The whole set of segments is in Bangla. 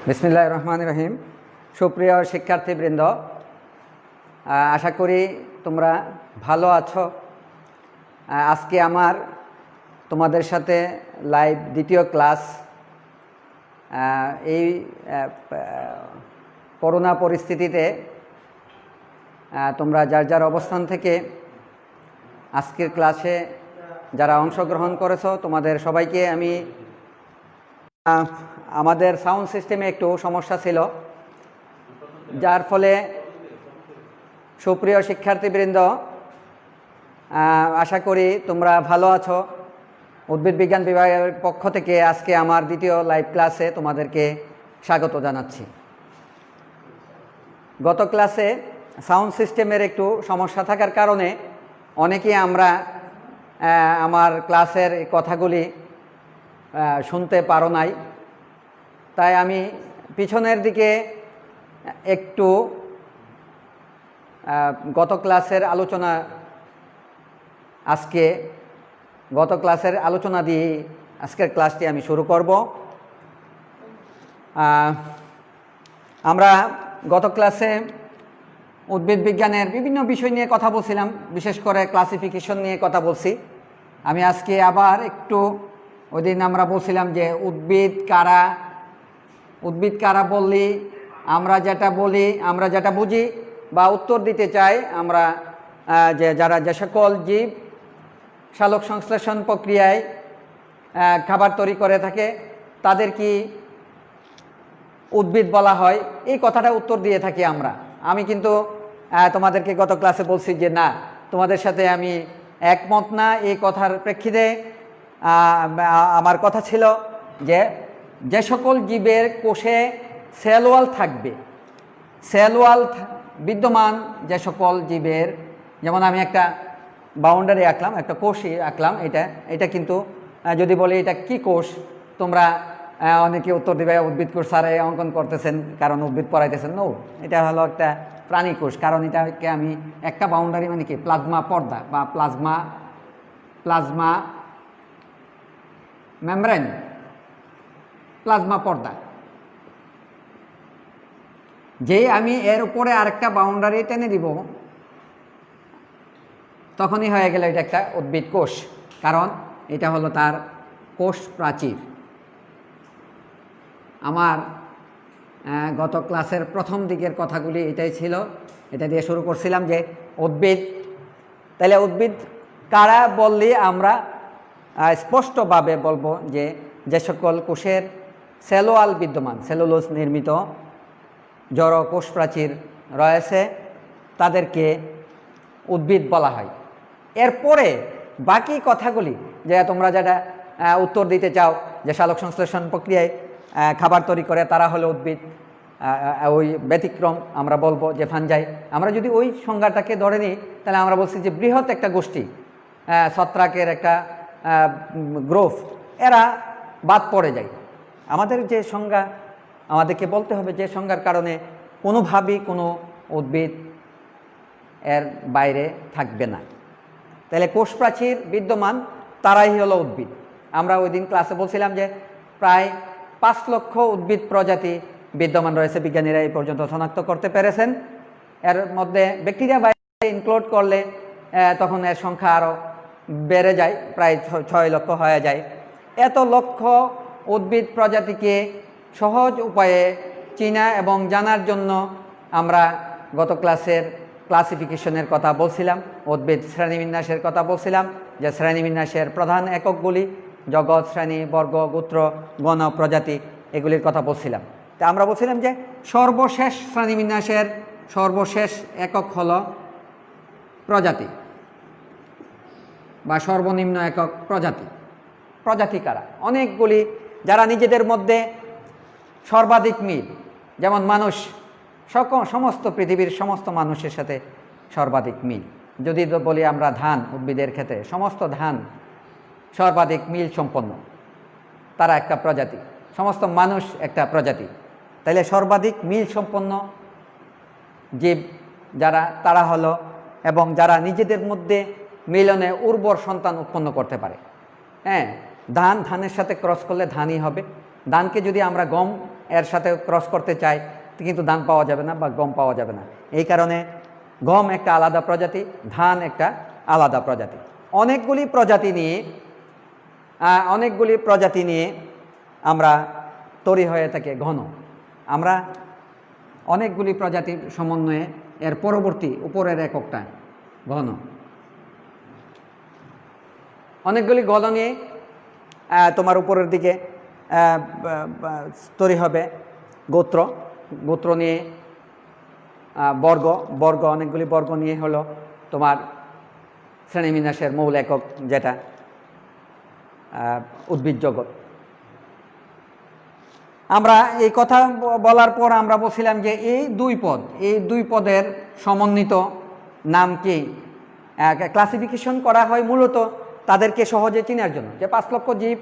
বিসমিল্লাহির রহমানির রহিম। সুপ্রিয় শিক্ষার্থীবৃন্দ, আশা করি তোমরা ভালো আছো। আজকে আমার তোমাদের সাথে লাইভ দ্বিতীয় ক্লাস। এই করোনা পরিস্থিতিতে তোমরা যার যার অবস্থান থেকে আজকের ক্লাসে যারা অংশগ্রহণ করেছো তোমাদের সবাইকে আমি আমাদের সাউন্ড সিস্টেমে একটু সমস্যা ছিল, যার ফলে সুপ্রিয় শিক্ষার্থীবৃন্দ আশা করি তোমরা ভালো আছো। উদ্ভিদ বিজ্ঞান বিভাগের পক্ষ থেকে আজকে আমার দ্বিতীয় লাইভ ক্লাসে তোমাদেরকে স্বাগত জানাচ্ছি। গত ক্লাসে সাউন্ড সিস্টেমের একটু সমস্যা থাকার কারণে অনেকেই আমরা আমার ক্লাসের কথাগুলি শুনতে পারো নাই, তাই আমি পিছনের দিকে একটু গত ক্লাসের আলোচনা দিয়ে আজকের ক্লাসটি আমি শুরু করব। আমরা গত ক্লাসে উদ্ভিদ বিজ্ঞানের বিভিন্ন বিষয় নিয়ে কথা বলছিলাম, বিশেষ করে ক্লাসিফিকেশন নিয়ে কথা বলছি। আমি আজকে আবার একটু, ওই দিন আমরা বলছিলাম যে উদ্ভিদ কারা বললি আমরা যেটা বুঝি বা উত্তর দিতে চাই আমরা, যে সকল জীব সালোক সংশ্লেষণ প্রক্রিয়ায় খাবার তৈরি করে থাকে তাদের কি উদ্ভিদ বলা হয়, এই কথাটা উত্তর দিয়ে থাকি আমরা। আমি কিন্তু তোমাদেরকে গত ক্লাসে বলছি যে না, তোমাদের সাথে আমি একমত না। এই কথার প্রেক্ষিতে আমার কথা ছিল যে সকল জীবের কোষে সেল ওয়াল থাকবে, সেল ওয়াল বিদ্যমান যে সকল জীবের, যেমন আমি একটা বাউন্ডারি আঁকলাম, একটা কোষই আঁকলাম, এটা কিন্তু যদি বলি এটা কি কোষ, তোমরা অনেকে উত্তর দেবে উদ্ভিদ কোষ স্যার অঙ্কন করতেছেন কারণ উদ্ভিদ পড়াইতেছেন। নো, এটা হলো একটা প্রাণী কোষ, কারণ এটাকে আমি একটা বাউন্ডারি মানে কি প্লাজমা পর্দা বা প্লাজমা মেমব্রেন, প্লাজমা পর্দা, যে আমি এর উপরে আরেকটা বাউন্ডারি টেনে দিব তখনই হয়ে গেল এটা একটা উদ্ভিদ কোষ, কারণ এটা হলো তার কোষ প্রাচীর। আমার গত ক্লাসের প্রথম দিকের কথাগুলি এটাই ছিল, এটা দিয়ে শুরু করছিলাম যে উদ্ভিদ, তাহলে উদ্ভিদ কারা বললে আমরা স্পষ্টভাবে বলবো যে সকল কোষের সেলোয়াল বিদ্যমান, সেলুলোজ নির্মিত জড় কোষ প্রাচীর রয়েছে তাদেরকে উদ্ভিদ বলা হয়। এরপরে বাকি কথাগুলি যে তোমরা যেটা উত্তর দিতে চাও যে সালোক সংশ্লেষণ প্রক্রিয়ায় খাবার তৈরি করে তারা হলো উদ্ভিদ, ওই ব্যতিক্রম আমরা বলবো যে ফানজাই। আমরা যদি ওই সংজ্ঞাটাকে ধরে নিই তাহলে আমরা বলছি যে বৃহৎ একটা গোষ্ঠী, ছত্রাকের একটা গ্রোথ, এরা বাদ পড়ে যায়। আমাদের যে সংজ্ঞা আমাদেরকে বলতে হবে যে সংজ্ঞার কারণে কোনোভাবেই কোনো উদ্ভিদ এর বাইরে থাকবে না। তাহলে কোষ প্রাচীর বিদ্যমান তারাই হলো উদ্ভিদ। আমরা ওই দিন ক্লাসে বলছিলাম যে প্রায় 5 লক্ষ উদ্ভিদ প্রজাতি বিদ্যমান রয়েছে, বিজ্ঞানীরা এই পর্যন্ত শনাক্ত করতে পেরেছেন। এর মধ্যে ব্যাকটেরিয়া ভাইরাস ইনক্লুড করলে তখন এর সংখ্যা আরও বেড়ে যায়, প্রায় 6 লক্ষ হয়ে যায়। এত লক্ষ উদ্ভিদ প্রজাতিকে সহজ উপায়ে চিনা এবং জানার জন্য আমরা গত ক্লাসের ক্লাসিফিকেশনের কথা বলছিলাম, উদ্ভিদ শ্রেণীবিন্যাসের কথা বলছিলাম, যে শ্রেণীবিন্যাসের প্রধান এককগুলি জগৎ, শ্রেণী, বর্গ, গোত্র, গণ, প্রজাতি, এগুলির কথা বলছিলাম। তা আমরা বলছিলাম যে সর্বশেষ শ্রেণীবিন্যাসের সর্বশেষ একক হলো প্রজাতি বা সর্বনিম্ন একক প্রজাতি। প্রজাতি কারা? অনেকগুলি, যারা নিজেদের মধ্যে সর্বাধিক মিল, যেমন মানুষ, সমস্ত পৃথিবীর সমস্ত মানুষের সাথে সর্বাধিক মিল। যদি বলি আমরা ধান, উদ্ভিদের ক্ষেত্রে সমস্ত ধান সর্বাধিক মিল সম্পন্ন, তারা একটা প্রজাতি। সমস্ত মানুষ একটা প্রজাতি। তাইলে সর্বাধিক মিল সম্পন্ন জীব যারা, তারা হলো, এবং যারা নিজেদের মধ্যে মিলনে উর্বর সন্তান উৎপন্ন করতে পারে। হ্যাঁ, ধানের সাথে ক্রস করলে ধানই হবে। ধানকে যদি আমরা গম এর সাথে ক্রস করতে চায় কিন্তু ধান পাওয়া যাবে না বা গম পাওয়া যাবে না। এই কারণে গম একটা আলাদা প্রজাতি, ধান একটা আলাদা প্রজাতি। অনেকগুলি প্রজাতি নিয়ে আমরা তৈরি হয়ে থাকে ঘন। আমরা অনেকগুলি প্রজাতির সমন্বয়ে এর পরবর্তী উপরের এককটা ঘন। অনেকগুলি ঘন নিয়ে তোমার উপরের দিকে তৈরি হবে গোত্র নিয়ে বর্গ অনেকগুলি বর্গ নিয়ে হলো তোমার শ্রেণীবিন্যাসের মূল একক, যেটা উদ্ভিদ জগৎ। আমরা এই কথা বলার পর আমরা বলছিলাম যে এই দুই পদের সমন্বিত নাম কি ক্লাসিফিকেশন করা হয় মূলত তাদেরকে সহজে চেনার জন্য, যে 5 লক্ষ জীব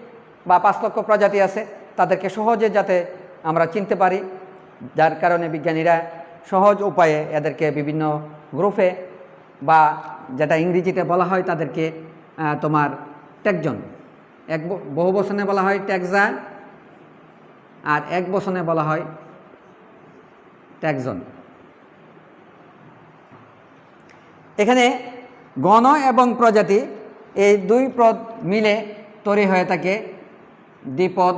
বা 5 লক্ষ প্রজাতি আছে, তাদেরকে সহজে যাতে আমরা চিনতে পারি, যার কারণে বিজ্ঞানীরা সহজ উপায়ে এদেরকে বিভিন্ন গ্রুপে বা যেটা ইংরেজিতে বলা হয় তাদেরকে তোমার ট্যাক্সন, বহু বচনে বলা হয় ট্যাক্সা, আর এক বচনে বলা হয় ট্যাক্সন। এখানে গণ এবং প্রজাতি এই দুই পদ মিলে তৈরি হয়ে থাকে দ্বিপদ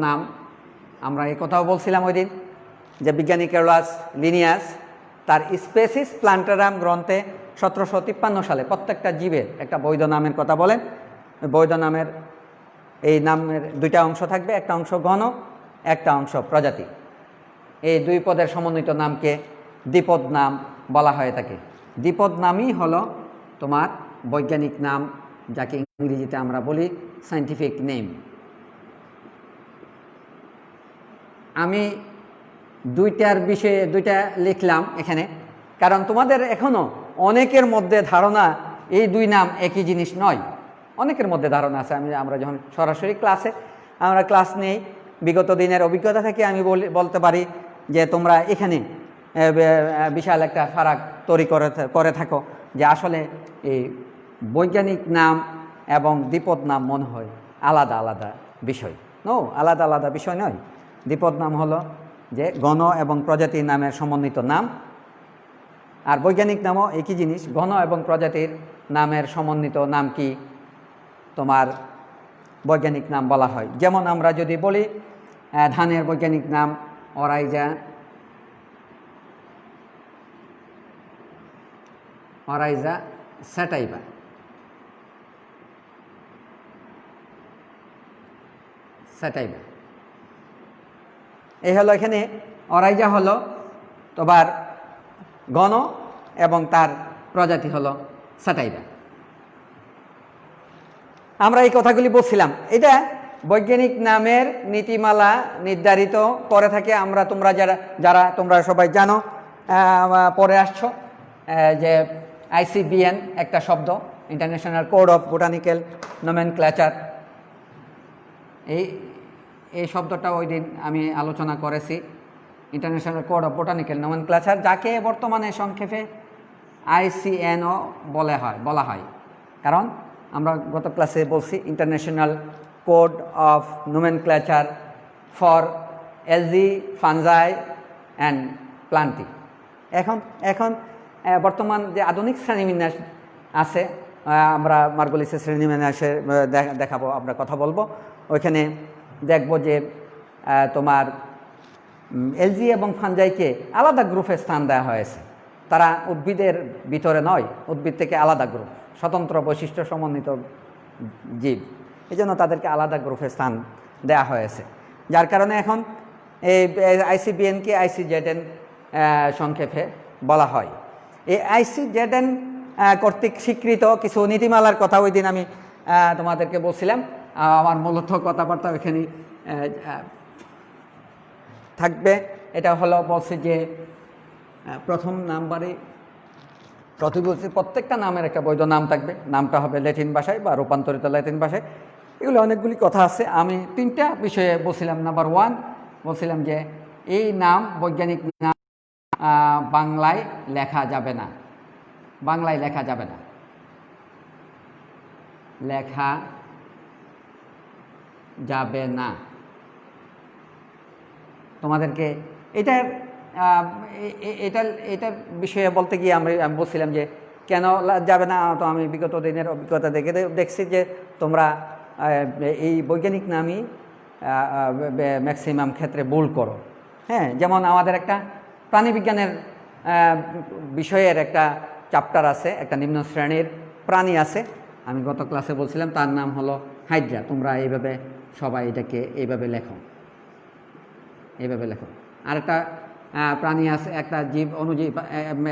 নাম। আমরা এই কথাও বলছিলাম ওই দিন যে বিজ্ঞানী ক্যারোলাস লিনিয়াস তার স্পেসিস প্লান্টারাম গ্রন্থে 1753 সালে প্রত্যেকটা জীবের একটা বৈধ নামের কথা বলেন। বৈধ নামের এই নামের দুইটা অংশ থাকবে, একটা অংশ গণ, একটা অংশ প্রজাতি। এই দুই পদের সমন্বিত নামকে দ্বিপদ নাম বলা হয়ে থাকে। দ্বিপদ নামই হলো তোমার বৈজ্ঞানিক নাম, যাকে ইংরেজিতে আমরা বলি সায়েন্টিফিক নেম। আমি দুইটার বিষয়ে দুইটা লিখলাম এখানে, কারণ তোমাদের এখনও অনেকের মধ্যে ধারণা এই দুই নাম একই জিনিস নয়। অনেকের মধ্যে ধারণা আছে। আমরা যখন সরাসরি আমরা ক্লাস নেই, বিগত দিনের অভিজ্ঞতা থেকে আমি বলতে পারি যে তোমরা এখানে বিশাল একটা ফারাক তৈরি করে থাকো, যে আসলে এই বৈজ্ঞানিক নাম এবং দ্বিপদ নাম মনে হয় আলাদা আলাদা বিষয়। আলাদা আলাদা বিষয় নয়। দ্বিপদ নাম হলো যে গণ এবং প্রজাতির নামের সমন্বিত নাম, আর বৈজ্ঞানিক নামও একই জিনিস। গণ এবং প্রজাতির নামের সমন্বিত নাম কি তোমার বৈজ্ঞানিক নাম বলা হয়। যেমন আমরা যদি বলি ধানের বৈজ্ঞানিক নাম অরাইজা স্যাটাইভা। এই হলো এখানে অরাইজা হলো তোমার গণ এবং তার প্রজাতি হলো স্যাটাইভা। আমরা এই কথাগুলি বলছিলাম, এটা বৈজ্ঞানিক নামের নীতিমালা নির্ধারিত করে থাকে। তোমরা তোমরা সবাই জানো, পরে আসছো যে ICBN একটা শব্দ, international code of botanical nomenclature. এই শব্দটা ওই দিন আমি আলোচনা করেছি, international code of botanical nomenclature, যাকে বর্তমানে সংক্ষেপে ICNO বলা হয়। কারণ আমরা গত ক্লাসে বলছি international code of nomenclature for LG, fungi and plenty. এখন বর্তমান যে আধুনিক শ্রেণীবিন্যাস আছে, আমরা মার্গলিসের শ্রেণীবিন্যাসে দেখাবো, আমরা কথা বলবো। ওইখানে দেখব যে তোমার এলজি এবং ফানজাইকে আলাদা গ্রুপে স্থান দেওয়া হয়েছে। তারা উদ্ভিদের ভিতরে নয়, উদ্ভিদ থেকে আলাদা গ্রুপ, স্বতন্ত্র বৈশিষ্ট্য সমন্বিত জীব, এই জন্য তাদেরকে আলাদা গ্রুপে স্থান দেওয়া হয়েছে। যার কারণে এখন এই ICBNকে ICZN সংক্ষেপে বলা হয়। এই ICZN কর্তৃক স্বীকৃত কিছু নীতিমালার কথা ওই দিন আমি তোমাদেরকে বলছিলাম। আমার মূলত কথাবার্তা ওইখানে থাকবে। এটা হলো বলছে যে প্রথম নাম্বারে প্রত্যেকটা নামের একটা বৈধ নাম থাকবে। নামটা হবে ল্যাটিন ভাষায় বা রূপান্তরিত ল্যাটিন ভাষায়। এগুলো অনেকগুলি কথা আছে। আমি 3টা বিষয়ে বলছিলাম। নাম্বার 1 বলছিলাম যে এই নাম বৈজ্ঞানিক নাম বাংলায় লেখা যাবে না। লেখা যাবে না। তোমাদেরকে এটার এটার বিষয়ে বলতে গিয়ে আমি বলছিলাম যে কেন যাবে না, তো আমি বিগত দিনের অভিজ্ঞতা দেখছি যে তোমরা এই বৈজ্ঞানিক নামই ম্যাক্সিমাম ক্ষেত্রে ভুল করো। হ্যাঁ, যেমন আমাদের একটা প্রাণীবিজ্ঞানের বিষয়ের একটা চ্যাপ্টার আছে, একটা নিম্ন শ্রেণীর প্রাণী আছে, আমি গত ক্লাসে বলছিলাম, তার নাম হলো হাইড্রা। তোমরা এইভাবে সবাই এটাকে এইভাবে লেখো, এইভাবে লেখো। আর একটা প্রাণী আছে, একটা জীব, অনুজীব,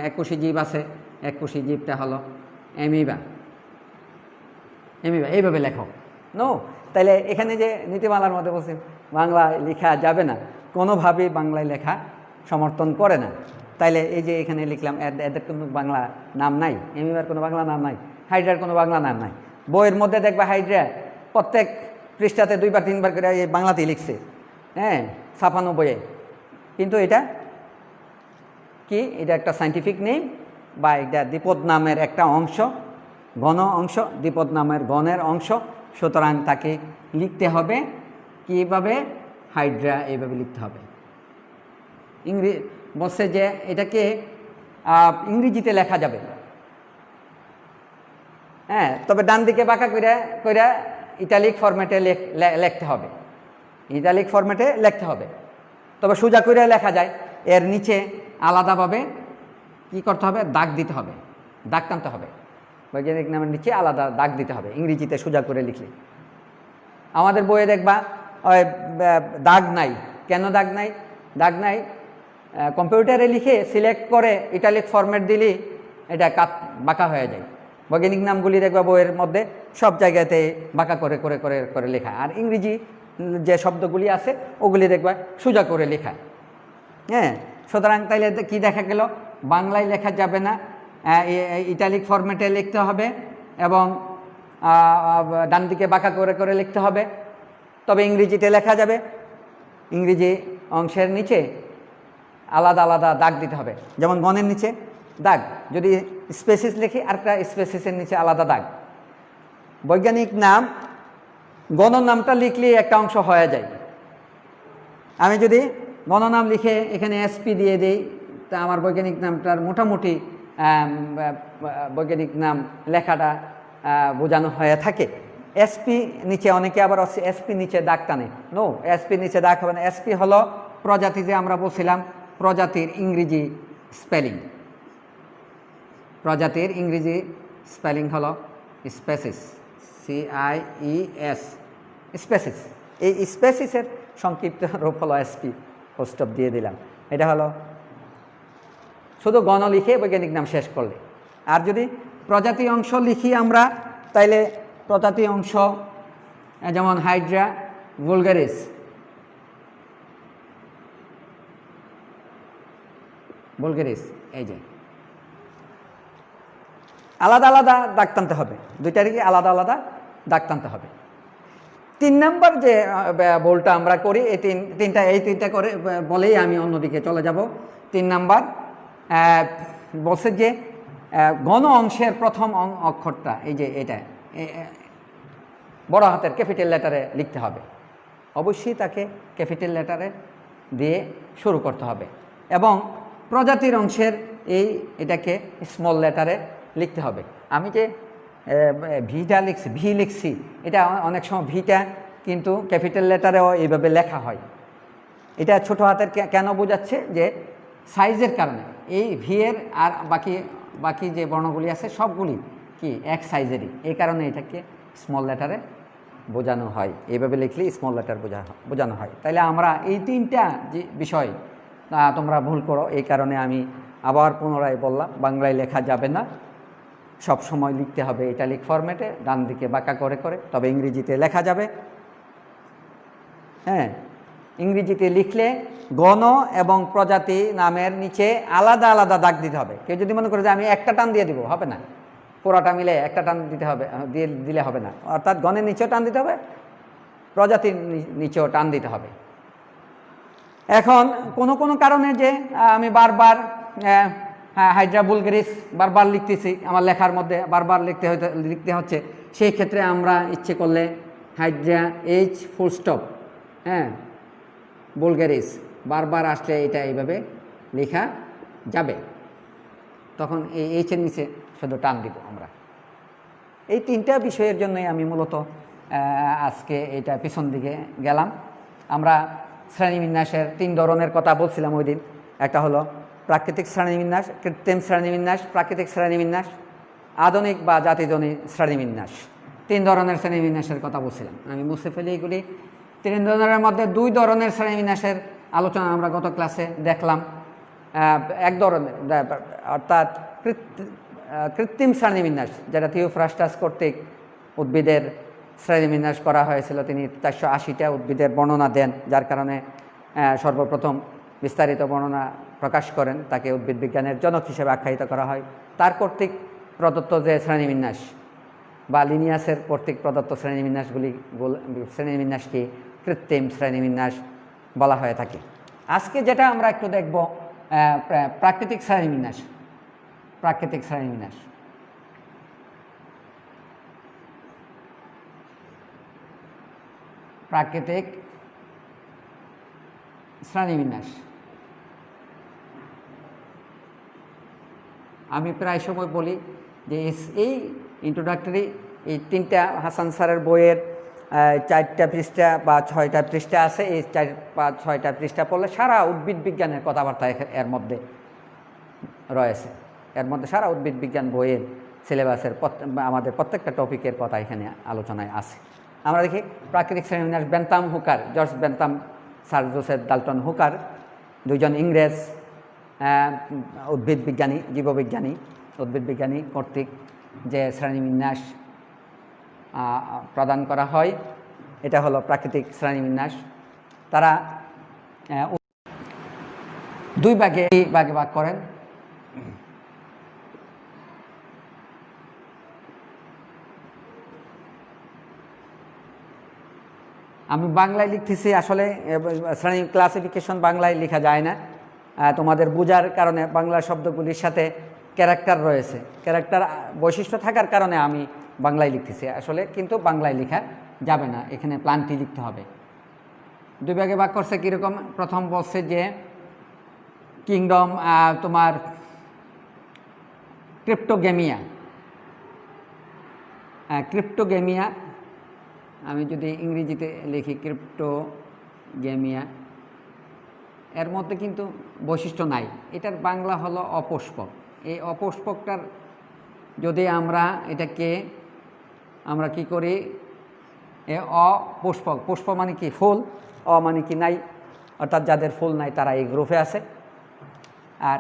এককোষী জীব আছে, এককোষী জীবটা হলো অ্যামিবা। অ্যামিবা এইভাবে লেখো। নো, তাইলে এখানে যে নীতিমালার মধ্যে বলছি বাংলায় লেখা যাবে না, কোনোভাবেই বাংলায় লেখা সমর্থন করে না। তাইলে এই যে এখানে লিখলাম এদের কোনো বাংলা নাম নাই, অ্যামিবার কোনো বাংলা নাম নাই, হাইড্রার কোনো বাংলা নাম নাই। বইয়ের মধ্যে দেখবা হাইড্রা প্রত্যেক পৃষ্ঠাতে 2 বার 3 বার করে এই বাংলাতেই লিখছে, হ্যাঁ, 56 বইয়ে। কিন্তু এটা কি, এটা একটা সায়েন্টিফিক নেম বা এটা দ্বিপদ নামের একটা অংশ, গণ অংশ, দ্বিপদ নামের গণের অংশ। সুতরাং তাকে লিখতে হবে কীভাবে, হাইড্রা এইভাবে লিখতে হবে। বলছে যে এটাকে ইংরেজিতে লেখা যাবে, হ্যাঁ, তবে ডান দিকে বাঁকা কইরা ইটালিক ফরম্যাটে লিখতে হবে, ইটালিক ফরম্যাটে লিখতে হবে। তবে সোজা করে লেখা যায়, এর নিচে আলাদাভাবে কি করতে হবে, দাগ দিতে হবে, দাগ টানতে হবে। বৈজ্ঞানিক নামের নিচে আলাদা দাগ দিতে হবে ইংরেজিতে সোজা করে লিখলে। আমাদের বইয়ে দেখবা দাগ নাই। কেন দাগ নাই? দাগ নাই, কম্পিউটারে লিখে সিলেক্ট করে ইটালিক ফরম্যাট দিলেই এটা বাঁকা হয়ে যায়। বৈজ্ঞানিক নামগুলি দেখবা বইয়ের মধ্যে সব জায়গাতে বাঁকা করে করে করে করে লেখা, আর ইংরেজি যে শব্দগুলি আছে ওগুলি দেখবা সোজা করে লেখা। হ্যাঁ, সুতরাং তাইলে কি দেখা গেল, বাংলায় লেখা যাবে না, ইটালিক ফরম্যাটে লিখতে হবে এবং ডান দিকে বাঁকা করে করে লিখতে হবে। তবে ইংরেজিতে লেখা যাবে, ইংরেজি অংশের নিচে আলাদা আলাদা দাগ দিতে হবে। যেমন গণের নিচে দাগ, যদি স্পেসিস লিখি আরেকটা স্পেসিসের নিচে আলাদা দাগ। বৈজ্ঞানিক নাম গণ নামটা লিখলে একটা অংশ হয়ে যায়। আমি যদি গণনাম লিখে এখানে এসপি দিয়ে দিই, তা আমার বৈজ্ঞানিক নামটার মোটামুটি বৈজ্ঞানিক নাম লেখাটা বোঝানো হয়ে থাকে। এসপি নিচে অনেকে আবার এসপি নিচে দাগ টানে। নো, এসপি নিচে দাগ হবে না। এসপি হলো প্রজাতি, যে আমরা বলছিলাম প্রজাতির ইংরেজি স্পেলিং। প্রজাতির ইংরেজি স্পেলিং হলো স্পেসিস, CIES, স্পেসিস। এই স্পেসিসের সংক্ষিপ্ত রূপ হলো এসপি, পোস্টপ দিয়ে দিলাম। এটা হলো শুধু গণ লিখে বৈজ্ঞানিক নাম শেষ করলে। আর যদি প্রজাতি অংশ লিখি আমরা, তাইলে প্রজাতি অংশ যেমন হাইড্রা ভুলগারিস, ভুলগারিস, এই যে আলাদা আলাদা দাগ টানতে হবে, দুইটারই আলাদা আলাদা দাগ টানতে হবে। 3 নম্বর যে ভুলটা আমরা করি, এই তিনটা করে বলেই আমি অন্যদিকে চলে যাব। 3 নম্বর বলছে যে গণ অংশের প্রথম অক্ষরটা, এই যে এটা বড় হাতের ক্যাপিটাল লেটারে লিখতে হবে। অবশ্যই তাকে ক্যাপিটাল লেটারে দিয়ে শুরু করতে হবে, এবং প্রজাতির অংশের এটাকে স্মল লেটারে লিখতে হবে। আমি যে ভি লিখছি, এটা অনেক সময় ভিটা কিন্তু ক্যাপিটাল লেটারেও এইভাবে লেখা হয়। এটা ছোট হাতের কেন বোঝাচ্ছে, যে সাইজের কারণে। এই ভি এর আর বাকি যে বর্ণগুলি আছে সবগুলি কি এক সাইজেরই, এই কারণে এটাকে স্মল লেটারে বোঝানো হয়। এইভাবে লিখলে স্মল লেটার বোঝানো হয়। তাইলে আমরা এই 3টা যে বিষয় তোমরা ভুল করো, এই কারণে আমি আবার পুনরায় বললাম, বাংলায় লেখা যাবে না, সব সময় লিখতে হবে ইটালিক ফরম্যাটে, ডান দিকে বাঁকা করে করে। তবে ইংরেজিতে লেখা যাবে। হ্যাঁ, ইংরেজিতে লিখলে গণ এবং প্রজাতি নামের নিচে আলাদা আলাদা দাগ দিতে হবে। কেউ যদি মনে করে যে আমি একটা টান দিয়ে দিব, হবে না, পুরোটা মিলে একটা টান দিতে হবে, দিলে হবে না। অর্থাৎ গণের নিচেও টান দিতে হবে, প্রজাতির নিচেও টান দিতে হবে। এখন কোনো কারণে যে আমি বারবার হাইড্রা ভুলগারিস বারবার লিখতেছি, আমার লেখার মধ্যে বারবার লিখতে হচ্ছে, সেই ক্ষেত্রে আমরা ইচ্ছে করলে হাইড্রা এইচ ফুল স্টপ, হ্যাঁ, বুলগারিস বারবার আসলে এটা এইভাবে লেখা যাবে। তখন এই এইচের নিচে শুধু টান দিব আমরা। এই তিনটা বিষয়ের জন্যই আমি মূলত আজকে এটা পিছন দিকে গেলাম। আমরা শ্রেণীবিন্যাসের 3 ধরনের কথা বলছিলাম ওই দিন। একটা হলো প্রাকৃতিক শ্রেণীবিন্যাস, কৃত্রিম শ্রেণীবিন্যাস, প্রাকৃতিক শ্রেণীবিন্যাস, আধুনিক বা জাতিজনী শ্রেণীবিন্যাস। 3 ধরনের শ্রেণীবিন্যাসের কথা বলছিলাম। আমি মুছে ফেলি এগুলি। 3 ধরনের মধ্যে 2 ধরনের শ্রেণীবিন্যাসের আলোচনা আমরা গত ক্লাসে দেখলাম। এক ধরনের অর্থাৎ কৃত্রিম শ্রেণীবিন্যাস, যেটা থিওফ্রাস্টাস কর্তৃক উদ্ভিদের শ্রেণীবিন্যাস করা হয়েছিল। তিনি 480টা উদ্ভিদের বর্ণনা দেন, যার কারণে সর্বপ্রথম বিস্তারিত বর্ণনা প্রকাশ করেন। তাকে উদ্ভিদ বিজ্ঞানের জনক হিসেবে আখ্যায়িত করা হয়। তার কর্তৃক প্রদত্ত যে শ্রেণীবিন্যাস বা লিনিয়াসের কর্তৃক প্রদত্ত শ্রেণীবিন্যাসকে কৃত্রিম শ্রেণীবিন্যাস বলা হয়ে থাকে। আজকে যেটা আমরা একটু দেখব প্রাকৃতিক শ্রেণীবিন্যাস। প্রাকৃতিক শ্রেণীবিন্যাস প্রাকৃতিক শ্রেণীবিন্যাস আমি প্রায় সময় বলি যে এই ইন্ট্রোডাক্টরি এই 3টা হাসান স্যারের বইয়ের 4টা পৃষ্ঠা বা 6টা পৃষ্ঠা আছে। এই 4 বা 6টা পৃষ্ঠা পড়লে সারা উদ্ভিদ বিজ্ঞানের কথাবার্তা এর মধ্যে রয়েছে। এর মধ্যে সারা উদ্ভিদ বিজ্ঞান বইয়ের সিলেবাসের আমাদের প্রত্যেকটা টপিকের কথা এখানে আলোচনায় আছে। আমরা দেখি প্রাকৃতিক শ্রেণীবিন্যাস। Bentham হুকার, George Bentham, sir Joseph Dalton হুকার, 2 জন ইংরেজ উদ্ভিদ বিজ্ঞানী, জীববিজ্ঞানী, উদ্ভিদ বিজ্ঞানী কর্তৃক যে শ্রেণীবিন্যাস প্রদান করা হয়, এটা হলো প্রাকৃতিক শ্রেণীবিন্যাস। তারা 2 ভাগে ভাগ করেন। আমি বাংলায় লিখতেছি, আসলে শ্রেণী ক্লাসিফিকেশন বাংলায় লেখা যায় না। তোমাদের বোঝার কারণে বাংলা শব্দগুলির সাথে ক্যারেক্টার রয়েছে, ক্যারেক্টার বৈশিষ্ট্য থাকার কারণে আমি বাংলায় লিখতেছি। আসলে কিন্তু বাংলায় লেখা যাবে না, এখানে প্লান্টি লিখতে হবে। 2 ভাগে ভাগ করছে কীরকম? প্রথম বলছে যে কিংডম তোমার ক্রিপ্টোগেমিয়া। ক্রিপ্টোগেমিয়া আমি যদি ইংরেজিতে লিখি ক্রিপ্টোগেমিয়া, এর মধ্যে কিন্তু বৈশিষ্ট্য নাই। এটার বাংলা হলো অপুষ্পক। এই অপুষ্পকটার যদি এটাকে আমরা কি করি, অপুষ্পক, পুষ্প মানে কি ফুল, মানে কি নাই, অর্থাৎ যাদের ফুল নাই তারা এই গ্রুপে আছে। আর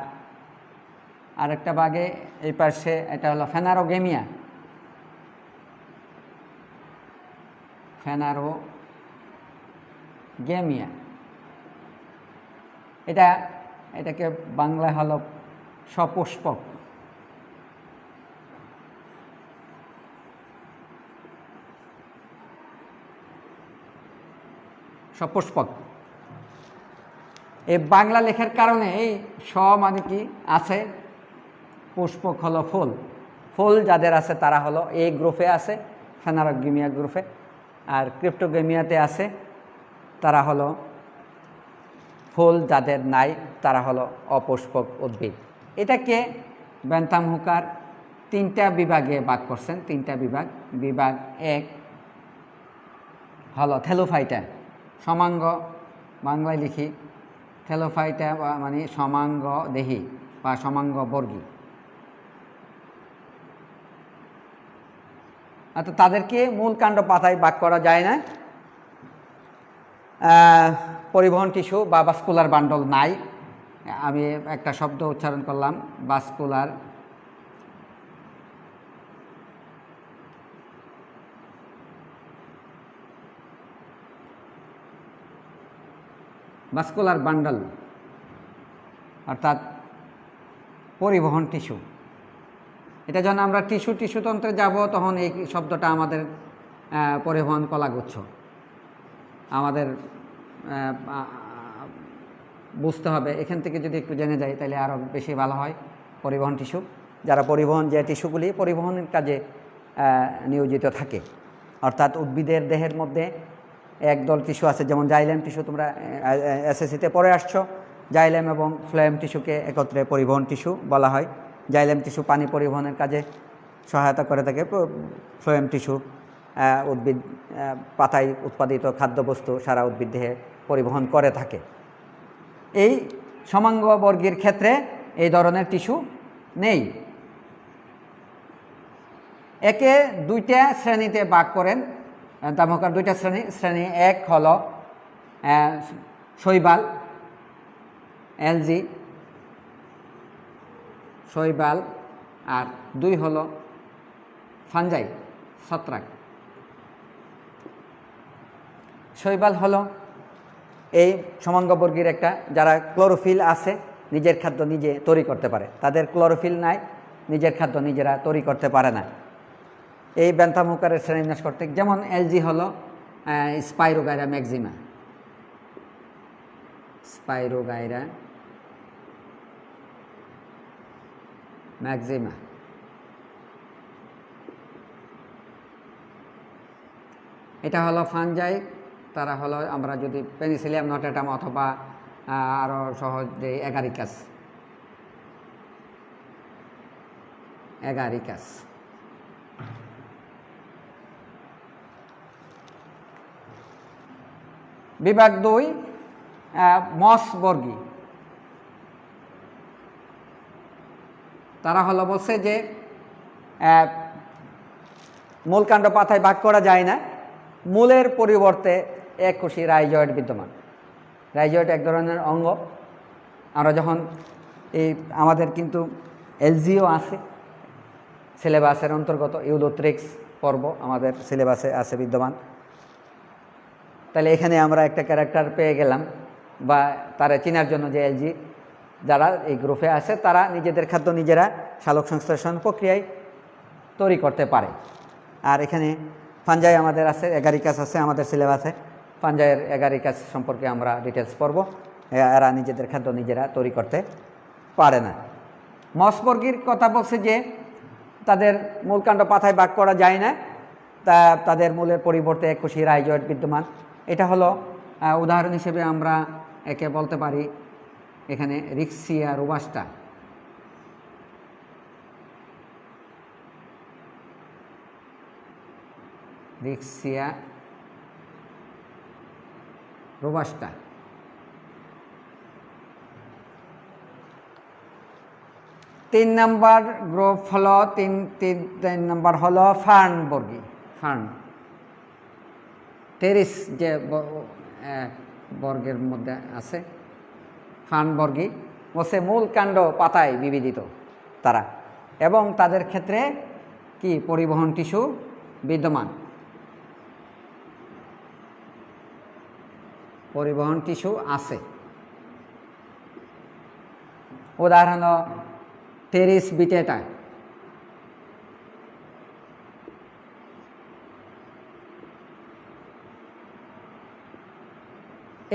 আরেকটা ভাগে এই পাশে এটা হলো ফেনারোগেমিয়া। ফেনারোগেমিয়া এটাকে বাংলায় হলো সপুষ্পক। সপুষ্পক এই বাংলা লেখার কারণে এই মানে কি আছে, পুষ্পক হলো ফুল। ফুল যাদের আছে তারা হলো এই গ্রুপে আছে, ফেনারোগেমিয়া গ্রুপে। আর ক্রিপ্টোগেমিয়াতে আছে তারা হলো ফুল যাদের নাই, তারা হলো অপুষ্পক উদ্ভিদ। এটাকে বেন্থাম হুকার 3টা বিভাগে ভাগ করছেন। 3টা বিভাগ। বিভাগ 1 হলো থেলোফাইটা, সমাঙ্গ, বাংলায় লিখি থেলোফাইটা মানে সমাঙ্গ দেহী বা সমাঙ্গ বর্গী। অর্থাৎ তাদেরকে মূল কাণ্ড পাতায় ভাগ করা যায় না। পরিবহন টিস্যু বা ভাস্কুলার বান্ডল নাই। আমি একটা শব্দ উচ্চারণ করলাম, ভাস্কুলার। ভাস্কুলার বান্ডল অর্থাৎ পরিবহন টিস্যু। এটা যখন আমরা টিস্যুতন্ত্রে যাব তখন এই শব্দটা আমাদের পরিবহন কলাগুচ্ছ আমাদের বুঝতে হবে। এখান থেকে যদি একটু জেনে যাই তাহলে আরও বেশি ভালো হয়। পরিবহন টিস্যু, যারা যে টিস্যুগুলি পরিবহনের কাজে নিয়োজিত থাকে। অর্থাৎ উদ্ভিদের দেহের মধ্যে একদল টিস্যু আছে, যেমন জাইলেম টিস্যু, তোমরা এসএসসিতে পড়ে আসছো। জাইলেম এবং ফ্লোয়েম টিস্যুকে একত্রে পরিবহন টিস্যু বলা হয়। জাইলেম টিস্যু পানি পরিবহনের কাজে সহায়তা করে থাকে। ফ্লোয়েম টিস্যু উদ্ভিদ পাতায় উৎপাদিত খাদ্যবস্তু সারা উদ্ভিদ দেহে পরিবহন করে থাকে। এই সমাঙ্গবর্গীর ক্ষেত্রে এই ধরনের টিস্যু নেই। একে দুইটা শ্রেণীতে ভাগ করেন বেন্থামহুকার, দুইটা শ্রেণী। এক হলো শৈবাল, এলজি, শৈবাল, আর দুই হলো ফাঞ্জাই, ছত্রাক। শৈবাল হলো এই সমাঙ্গবর্গীর একটা, যারা ক্লোরোফিল আছে, নিজের খাদ্য নিজে তৈরি করতে পারে। তাদের ক্লোরোফিল নাই, নিজের খাদ্য নিজেরা তৈরি করতে পারে না। এই বেন্থামহুকারের শ্রেণীবিন্যাস করতে, যেমন এলজি হলো স্পাইরোগাইরা ম্যাক্সিমা, স্পাইরোগাইরা ম্যাক্সিমা। এটা হলো ফানজাই, তারা হলো, আমরা যদি পেনিসিলিয়াম নটেটাম অথবা আরও সহজ যে এগারিকাস, এগারিকাস। বিভাগ 2 মসবর্গী। তারা হলো বলছে যে মূলকাণ্ড পাতায় ভাগ করা যায় না, মূলের পরিবর্তে এককোষী রাইজয়েড বিদ্যমান। রাইজয়েড এক ধরনের অঙ্গ। আমরা যখন এই আমাদের কিন্তু এলজিও আছে সিলেবাসের অন্তর্গত, ইউলোথ্রিক্স পর্ব আমাদের সিলেবাসে আছে বিদ্যমান। তাহলে এখানে আমরা একটা ক্যারেক্টার পেয়ে গেলাম, বা তারা চেনার জন্য যে এলজি যারা এই গ্রুপে আছে তারা নিজেদের খাদ্য নিজেরা সালোক সংশ্লেষণ প্রক্রিয়ায় তৈরি করতে পারে। আর এখানে ফাঞ্জাই আমাদের আছে, এগারিকাস আছে আমাদের সিলেবাসে। ফাঞ্জাইয়ের এগারিকাস সম্পর্কে আমরা ডিটেলস পড়ব। এরা নিজেদের খাদ্য নিজেরা তৈরি করতে পারে না। মসবর্গীর কথা বলছে যে তাদের মূলকাণ্ড পাতায় ভাগ করা যায় না, তাদের মূলের পরিবর্তে এককোষী রাইজয়েড বিদ্যমান। এটা হলো উদাহরণ হিসেবে আমরা একে বলতে পারি এখানে রিক্সিয়া রোবাস্টা। রিক্সিয়া রোবাস্টা। তিন নম্বর গ্রুপ হলো তিন নম্বর হলো ফার্নবর্গী। ফার্ন টেরিস যে বর্গের মধ্যে আছে, ফার্নবর্গী বসে মূল কাণ্ড পাতায় বিবিধিত তারা, এবং তাদের ক্ষেত্রে কি পরিবহন টিস্যু বিদ্যমান। পরিবহন টিস্যু আছে। উদাহরণ টেরিস বিটেটা।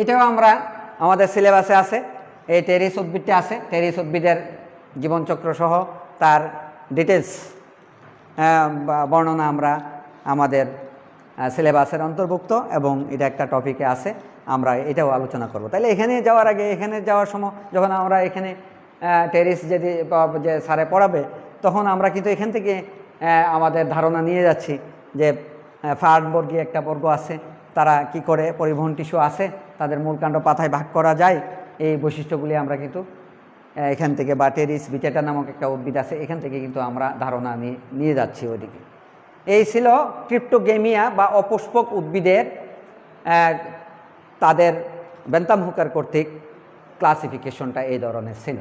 এটাও আমরা আমাদের সিলেবাসে আছে, এই টেরিস উদ্ভিদটা আছে। টেরিস উদ্ভিদের জীবনচক্র সহ তার ডিটেলস বর্ণনা আমরা আমাদের সিলেবাসের অন্তর্ভুক্ত, এবং এটা একটা টপিকে আছে, আমরা এটাও আলোচনা করব। তাহলে এখানে যাওয়ার আগে, এখানে যাওয়ার সময় যখন আমরা এখানে টেরিস যদি যে স্যারে পড়াবে, তখন আমরা কিন্তু এখান থেকে আমাদের ধারণা নিয়ে যাচ্ছি যে ফার্নবর্গী একটা বর্গ আছে, তারা কি করে পরিবহন টিস্যু আছে, তাদের মূলকাণ্ড পাতায় ভাগ করা যায়, এই বৈশিষ্ট্যগুলি আমরা কিন্তু এখান থেকে, বা টেরিস বিটেটা নামক একটা উদ্ভিদ আছে, এখান থেকে কিন্তু আমরা ধারণা নিয়ে যাচ্ছি ওইদিকে। এই ছিল ক্রিপ্টোগেমিয়া বা অপুষ্পক উদ্ভিদের তাদের বেন্থামহুকার কর্তৃক ক্লাসিফিকেশনটা এই ধরনের ছিল।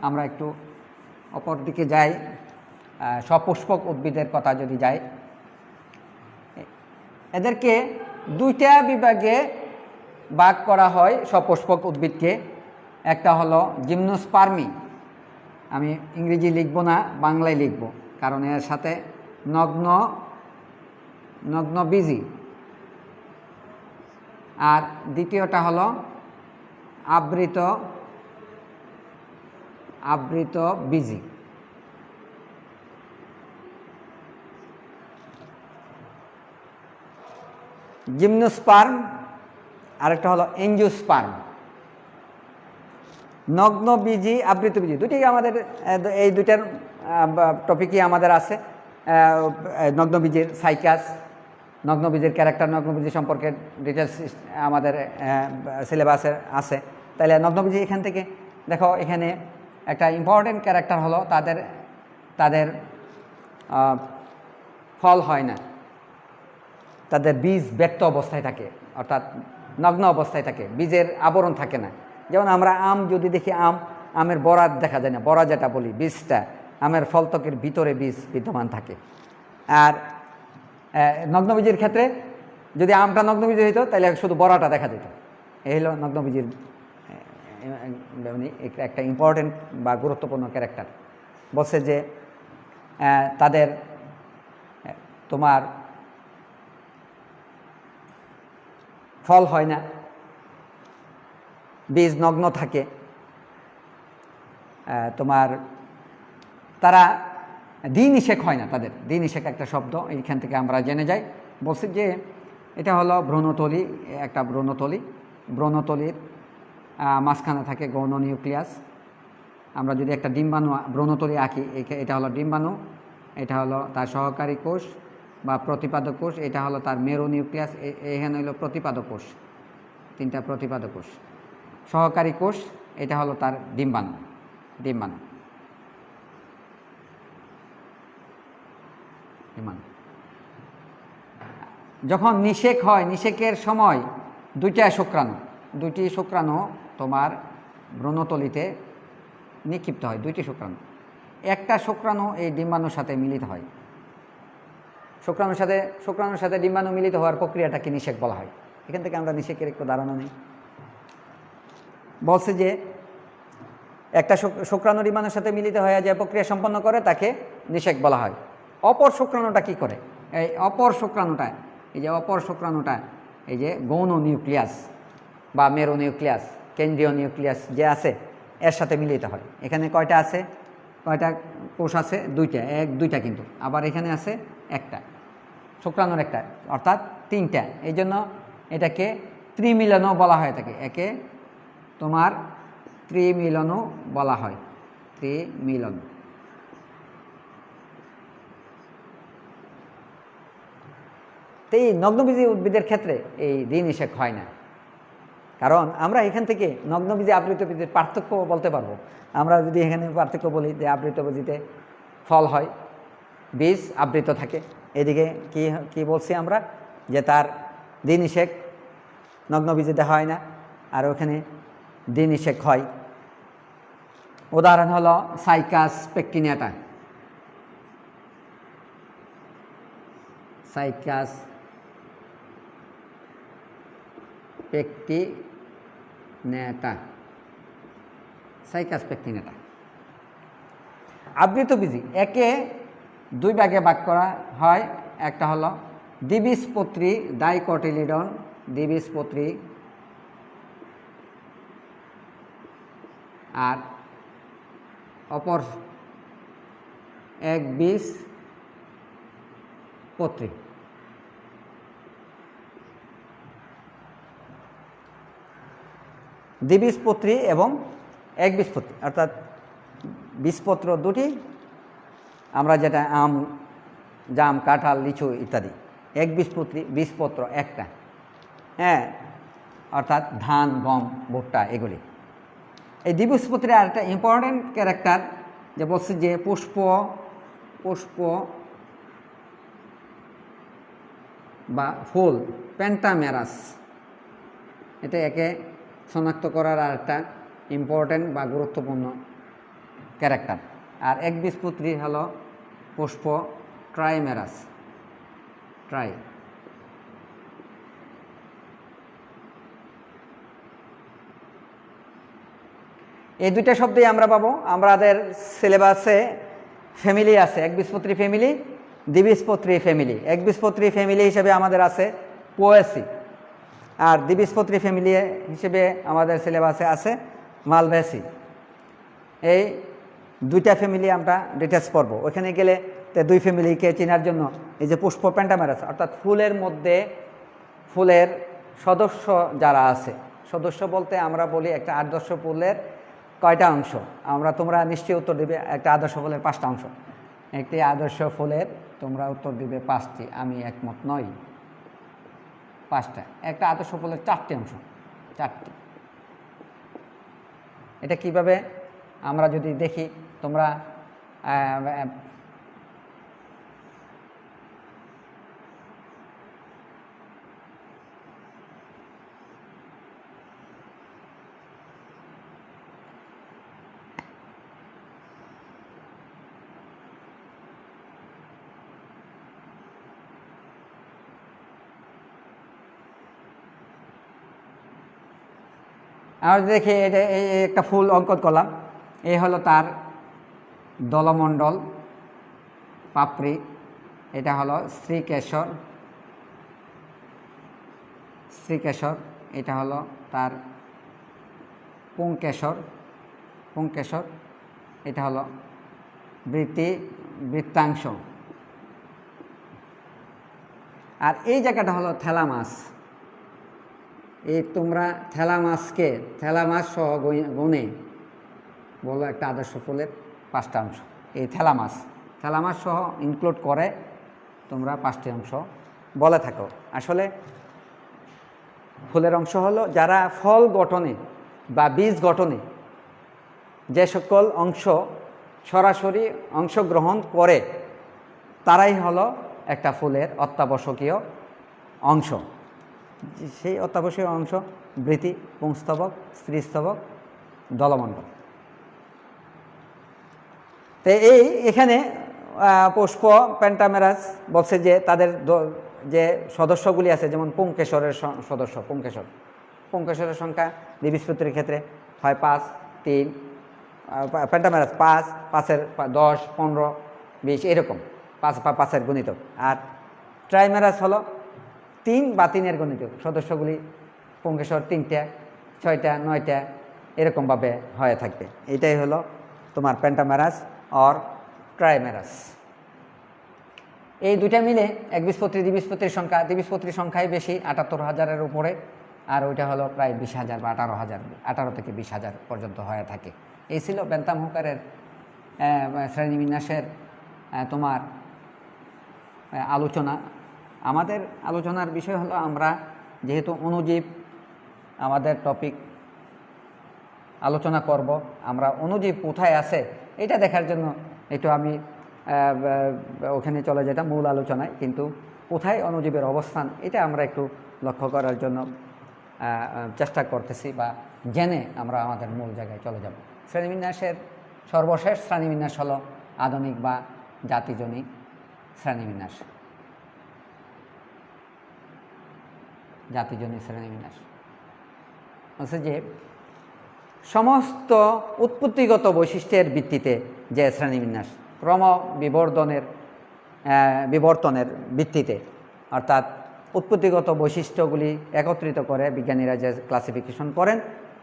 আমরা একটু অপর দিকে যাই, সপুষ্পক উদ্ভিদের কথা যদি যাই, এদেরকে দুইটা বিভাগে ভাগ করা হয় সপুষ্পক উদ্ভিদকে। একটা হলো জিমনোস্পার্মি, আমি ইংরেজি লিখব না, বাংলায় লিখব, কারণ এর সাথে নগ্নবীজি। আর দ্বিতীয়টা হলো আবৃত বীজি। জিমনোস্পার্ম, আরেকটা হলো এনজিওস্পার্ম। নগ্নবীজি, আবৃতবীজি, দুটি আমাদের এই দুইটার টপিকই আমাদের আছে। নগ্নবীজির সাইকাস, নগ্নবীজির ক্যারেক্টার, নগ্নবীজি সম্পর্কে ডিটেলস আমাদের সিলেবাসে আছে। তাহলে নগ্নবীজি এখান থেকে দেখো, এখানে একটা ইম্পর্টেন্ট ক্যারেক্টার হলো তাদের ফল হয় না, তাদের বীজ ব্যক্ত অবস্থায় থাকে, অর্থাৎ নগ্ন অবস্থায় থাকে, বীজের আবরণ থাকে না। যেমন আমরা আম যদি দেখি, আমের বড়া দেখা যায় না, বড়া যেটা বলি, বীজটা আমের ফলত্বকের ভিতরে বীজ বিদ্যমান থাকে। আর নগ্নবীজির ক্ষেত্রে যদি আমটা নগ্নবীজি হইতো তাহলে শুধু বড়াটা দেখা যেত। এই হলো নগ্নবীজির একটা ইম্পর্টেন্ট বা গুরুত্বপূর্ণ ক্যারেক্টার। বলছে যে তাদের তোমার ফল হয় না, বীজ নগ্ন থাকে, তোমার তারা দ্বিনিষেক হয় না, তাদের দ্বিনিষেক একটা শব্দ এইখান থেকে আমরা জেনে যাই। বলছি যে এটা হলো ভ্রূণথলি, একটা ভ্রূণথলি, ভ্রূণথলির মাঝখানে থাকে গৌণ নিউক্লিয়াস। আমরা যদি একটা ডিম্বাণু ভ্রূণথলি আঁকি, এটা হলো ডিম্বাণু, এটা হলো তার সহকারী কোষ বা প্রতিপাদক কোষ, এটা হলো তার মেরু নিউক্লিয়াস, এখানে হলো প্রতিপাদক কোষ, তিনটা প্রতিপাদক কোষ, সহকারী কোষ, এটা হলো তার ডিম্বাণু। ডিম্বাণু ডিম্বাণু যখন নিষেক হয়, নিষেকের সময় দুইটি শুক্রাণু তোমার ভ্রূণথলিতে নিক্ষিপ্ত হয়, দুইটি শুক্রাণু। একটা শুক্রাণু এই ডিম্বাণুর সাথে মিলিত হয়। শুক্রাণুর সাথে ডিম্বাণু মিলিত হওয়ার প্রক্রিয়াটাকে নিষেক বলা হয়। এখান থেকে আমরা নিষেকের একটু ধারণা নেই। বলছে যে একটা শুক্রাণু ডিম্বাণুর সাথে মিলিত হয়ে যে প্রক্রিয়া সম্পন্ন করে তাকে নিষেক বলা হয়। অপর শুক্রাণুটা কি করে? এই অপর শুক্রাণুটা, এই যে গৌণ নিউক্লিয়াস বা মেরু নিউক্লিয়াস, কেন্দ্রীয় নিউক্লিয়াস যে আছে, এর সাথে মিলিত হয়। এখানে কয়টা আছে? কয়টা কোষ আছে? দুইটা কিন্তু আবার এখানে আছে একটা, শুক্রাণুর একটা, অর্থাৎ তিনটা। এই জন্য এটাকে ত্রিমিলনও বলা হয়ে থাকে। একে তোমার ত্রিমিলনও বলা হয়, ত্রিমিলন। তো এই নগ্নবীজি উদ্ভিদের ক্ষেত্রে এই দ্বিনিষেক হয় না, কারণ আমরা এখান থেকে নগ্নবীজি আবৃতবীজির পার্থক্য বলতে পারবো। আমরা যদি এখানে পার্থক্য বলি যে আবৃতবীজিতে ফল হয়, বীজ আবৃত থাকে, এদিকে কি বলছি আমরা যে তার দ্বিনিষেক নগ্নবীজিতে হয় না, আর ওখানে দ্বিনিষেক হয়। উদাহরণ হলো সাইকাস পেকটিনেটা, সাইকাস পেকটিনেটা, সাইকাস পেকটিনেটা। আবৃতবীজি একে দুই ভাগে ভাগ করা হয়। একটা হলো দ্বিবীজপত্রী ডাইকটিলিডন, দ্বিবীজপত্রী, আর অপর একবীজপত্রী। দ্বিবীজপত্রী এবং একবীজপত্রী, অর্থাৎ বীজপত্র দুটি, আমরা যেটা আম, জাম, কাঁঠাল, লিচু ইত্যাদি। একবীজপত্রী, বীজপত্র একটা, হ্যাঁ, অর্থাৎ ধান, গম, ভুট্টা এগুলি। এই দ্বিবীজপত্রীর আর একটা ইম্পর্টেন্ট ক্যারেক্টার যে বলছে যে পুষ্প বা ফুল, পেন্টামেরাস, এটা একে শনাক্ত করার আর একটা ইম্পর্টেন্ট বা গুরুত্বপূর্ণ ক্যারেক্টার। আর একবীজপত্রী হলো পুষ্প ট্রাইমেরাস, ট্রাই। এই দুইটা শব্দই আমরা পাবো। আমাদের সিলেবাসে ফ্যামিলি আছে, একবীজপত্রী ফ্যামিলি, দ্বিবীজপত্রী ফ্যামিলি। একবীজপত্রী ফ্যামিলি হিসেবে আমাদের আছে পোয়েসি, আর দ্বিবীজপত্রী ফ্যামিলি হিসেবে আমাদের সিলেবাসে আছে মালভেসি। এই দুইটা ফ্যামিলি আমরা ডিটেলস পড়ব। ওইখানে গেলে দুই ফ্যামিলিকে চেনার জন্য এই যে পুষ্প পেন্টামেরাস, অর্থাৎ ফুলের মধ্যে ফুলের সদস্য যারা আছে, সদস্য বলতে আমরা বলি একটা আদর্শ ফুলের কয়টা অংশ, তোমরা নিশ্চয়ই উত্তর দিবে একটা আদর্শ ফুলের 5টা অংশ। একটি আদর্শ ফুলের তোমরা উত্তর দিবে 5টি, আমি একমত নই। 5টা। একটা আদর্শ ফুলের 4টি অংশ, 4টি। এটা কিভাবে আমরা যদি দেখি, তোমরা আমরা দেখি এটা একটা ফুল অঙ্কন করলাম, এই হলো তার দলমণ্ডল, পাপড়ি, এটা হলো শ্রীকেশর, এটা হলো তার পুংকেশর, এটা হলো বৃত্তাংশ, আর এই জায়গাটা হলো থ্যালামাস। এই তোমরা থ্যালামাস সহ গুণে বলো একটা আদর্শ ফুলের 5টা অংশ। এই থ্যালামাস সহ ইনক্লুড করে তোমরা 5টি অংশ বলে থাকো। আসলে ফুলের অংশ হলো যারা ফল গঠনে বা বীজ গঠনে যে সকল অংশ সরাসরি অংশগ্রহণ করে তারাই হলো একটা ফুলের অত্যাবশ্যকীয় অংশ। সেই অত্যাবশ্যকীয় অংশ বৃতি, পুংস্তবক, স্ত্রীস্তবক, দলমণ্ডল। তো এখানে পুষ্প পেন্টামেরাস বলছে যে তাদের যে সদস্যগুলি আছে, যেমন পুংকেশরের সদস্য, পুংকেশরের সংখ্যা দ্বিবীজপত্রীর ক্ষেত্রে হয় 5, 3, পেন্টামেরাস 5, 5-এর 10, 15, 20 এরকম 5-5-এর গুণিতক। আর ট্রাইমেরাস হলো 3 বা 3-এর গুণিতক। সদস্যগুলি পুংকেশর 3টা, 6টা, 9টা এরকমভাবে হয়ে থাকবে। এটাই হলো তোমার পেন্টামেরাস অর ট্রাইমেরাস। এই দুইটা মিলে একবীজপত্রী দ্বিবীজপত্রীর সংখ্যা, দ্বিবীজপত্রীর সংখ্যাই বেশি, 78,000-এর উপরে, আর ওইটা হলো প্রায় 20,000 বা 18,000, 18 থেকে 20,000 পর্যন্ত হয়ে থাকে। এই ছিল বেন্থাম হুকারের শ্রেণীবিন্যাসের তোমার আলোচনা। আমাদের আলোচনার বিষয় হলো, আমরা যেহেতু অণুজীব আমাদের টপিক আলোচনা করব, আমরা অণুজীব কোথায় আছে এটা দেখার জন্য একটু আমি ওখানে চলে যেতাম মূল আলোচনায়, কিন্তু কোথায় অণুজীবের অবস্থান এটা আমরা একটু লক্ষ্য করার জন্য চেষ্টা করতেছি, বা জেনে আমরা আমাদের মূল জায়গায় চলে যাব। শ্রেণীবিন্যাসের সর্বশেষ শ্রেণীবিন্যাস হলো আধুনিক বা জাতিজনিক শ্রেণীবিন্যাস। হচ্ছে যে সমস্ত উৎপত্তিগত বৈশিষ্ট্যের ভিত্তিতে যে শ্রেণীবিন্যাস, বিবর্তনের ভিত্তিতে, অর্থাৎ উৎপত্তিগত বৈশিষ্ট্যগুলি একত্রিত করে বিজ্ঞানীরা যে ক্লাসিফিকেশন করেন,